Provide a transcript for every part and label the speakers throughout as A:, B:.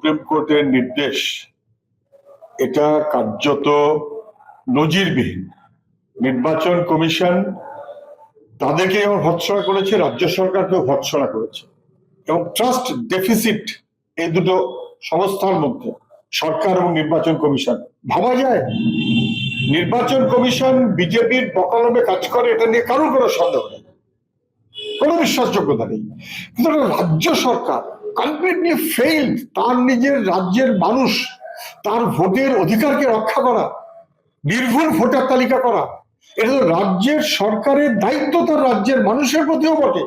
A: Supreme কোর্টের নির্দেশ এটা কার্যত নজিরবিহীন। নির্বাচন কমিশন তাদেরকে যেমন ভর্ৎসনা করেছে, রাজ্য সরকারকেও ভর্ৎসনা করেছে, এবং ট্রাস্ট ডেফিসিট এই দুটো সংস্থার মধ্যে, সরকার এবং নির্বাচন কমিশন। ভাবা যায় নির্বাচন কমিশন বিজেপির বকালমে কাজ করে, এটা নিয়ে কারোর কোনো সন্দেহ নেই, কোনো বিশ্বাসযোগ্যতা নেই। কিন্তু রাজ্য সরকার কমপ্লিটলি ফেইল তার নিজের রাজ্যের মানুষ, তার ভোটের অধিকারকে রক্ষা করা, নির্ভুল ভোটার তালিকা করা, এটা তো রাজ্যের সরকারের দায়িত্ব, তার রাজ্যের মানুষের প্রতিও বটে।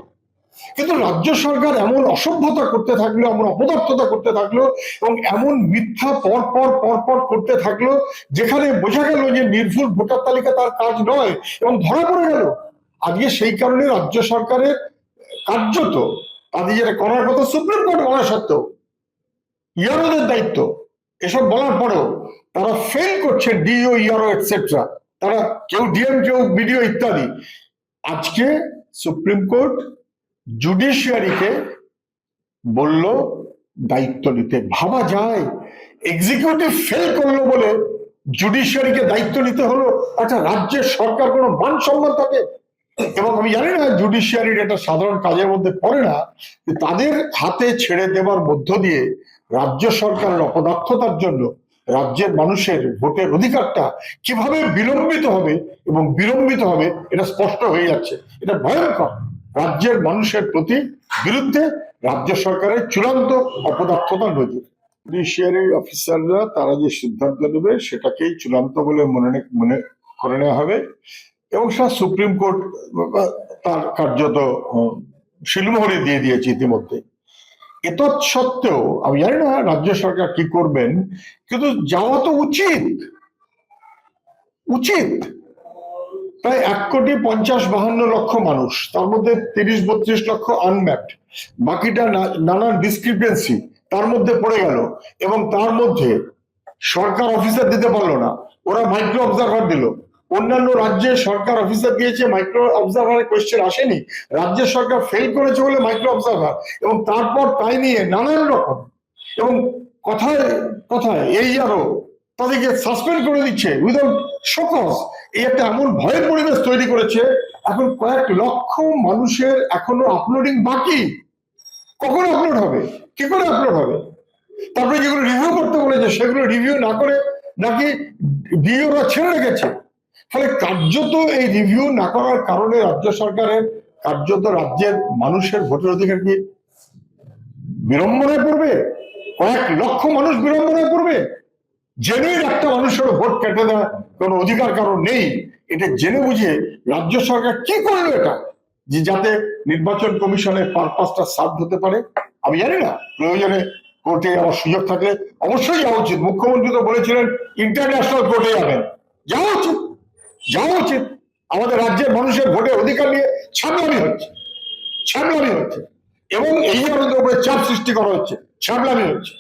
A: কিন্তু রাজ্য সরকার এমন অসভ্যতা করতে থাকলো, এমন অপদার্থতা করতে থাকলো, এবং এমন মিথ্যা পর করতে থাকলো, যেখানে বোঝা গেল যে নির্ভুল ভোটার তালিকা তার কাজ নয়, এবং ধরা পড়ে গেল। আজকে সেই কারণে রাজ্য সরকারের কার্যত তাদের যেটা করার কথা সুপ্রিম কোর্ট বলা সত্ত্বেও, ইয়ারোদের দায়িত্ব এসব বলার পরেও তারা ফেল করছে, ডিও, ইয়ারো এটসেট্রা, তারা কেউ ডিএম, কেউ বিডিও ইত্যাদি। আজকে সুপ্রিম কোর্ট জুডিশিয়ারিকে বলল দায়িত্ব নিতে। ভাবা যায় এক্সিকিউটিভ ফেল করলো বলে জুডিশিয়ারিকে দায়িত্ব নিতে হলো? আচ্ছা, রাজ্যের সরকার কোনো মান সম্মান থাকে? এবং আমি জানি না জুডিশিয়ারির এটা সাধারণ কাজের মধ্যে পড়ে না, তাদের হাতে ছেড়ে দেওয়ার মধ্য দিয়ে রাজ্য সরকারের অপদার্থতার জন্য রাজ্যের মানুষের ভোটের অধিকারটা কিভাবে বিলম্বিত হবে, এবং বিলম্বিত হবে এটা স্পষ্ট হয়ে যাচ্ছে। এটা ভয়ঙ্কর। রাজ্যের মানুষের প্রতি বিরুদ্ধে রাজ্য সরকারের চূড়ান্ত অপদার্থতা নজির। জুডিশিয়ারির অফিসাররা তারা যে সিদ্ধান্ত নেবে সেটাকেই চূড়ান্ত বলে মনে করে নেওয়া হবে, এবং সেটা সুপ্রিম কোর্ট তার কার্যত শিলমোহরে দিয়ে দিয়েছে ইতিমধ্যে। এতৎ সত্ত্বেও আমি জানি না রাজ্য সরকার কি করবেন, কিন্তু যাওয়া তো উচিত। প্রায় 1,50,52,00,000 মানুষ, তার মধ্যে 30-32 লক্ষ আনম্যাপড, বাকিটা নানান ডিসক্রিপেন্সি তার মধ্যে পড়ে গেল, এবং তার মধ্যে সরকার অফিসার দিতে পারলো না, ওরা মাইক্রো অবজারভার দিল। অন্যান্য রাজ্যে সরকার অফিসার দিয়েছে, মাইক্রো অবজারভারের কোয়েশ্চেন আসেনি, রাজ্য সরকার ফেল করেছে বলে মাইক্রো অবজারভার, এবং তারপর তাই নিয়ে নানান রকম, এবং কথায় কথায় এই আরো তাদেরকে সাসপেন্ড করে দিচ্ছে উইদাউট শোকজ। এই একটা এমন ভয়ের পরিবেশ তৈরি করেছে। এখন কয়েক লক্ষ মানুষের এখনো আপলোডিং বাকি। কখন আপলোড হবে, কি করে আপলোড হবে? তারপরে যেগুলো রিভিউ করতে বলেছে সেগুলো রিভিউ না করে নাকি ডিওরা ছেড়ে রেখেছে। ফলে কার্যত এই রিভিউ না করার কারণে রাজ্য সরকারের কার্যত রাজ্যের মানুষের ভোটের অধিকার কি বিড়ম্বনায় পড়বে? কয়েক লক্ষ মানুষ বিড়ম্বনায় পড়বে। জেনুইন একটা মানুষের ভোট কেটে দেওয়া কোনো অধিকার কারণ নেই, এটা জেনে বুঝে রাজ্য সরকার কি করলো এটা, যে যাতে নির্বাচন কমিশনের পারপাসটা সার্ভ হতে পারে। আমি জানি না, প্রয়োজনে কোর্টে যাওয়ার সুযোগ থাকলে অবশ্যই যাওয়া উচিত। মুখ্যমন্ত্রী তো বলেছিলেন ইন্টারন্যাশনাল কোর্টে যাবেন, যাওয়া উচিত। আমাদের রাজ্যের মানুষের ভোটের অধিকার নিয়ে ছামলামি হচ্ছে, এবং এই আমাদের উপরে চাপ সৃষ্টি করা হচ্ছে, ছামলামি হচ্ছে।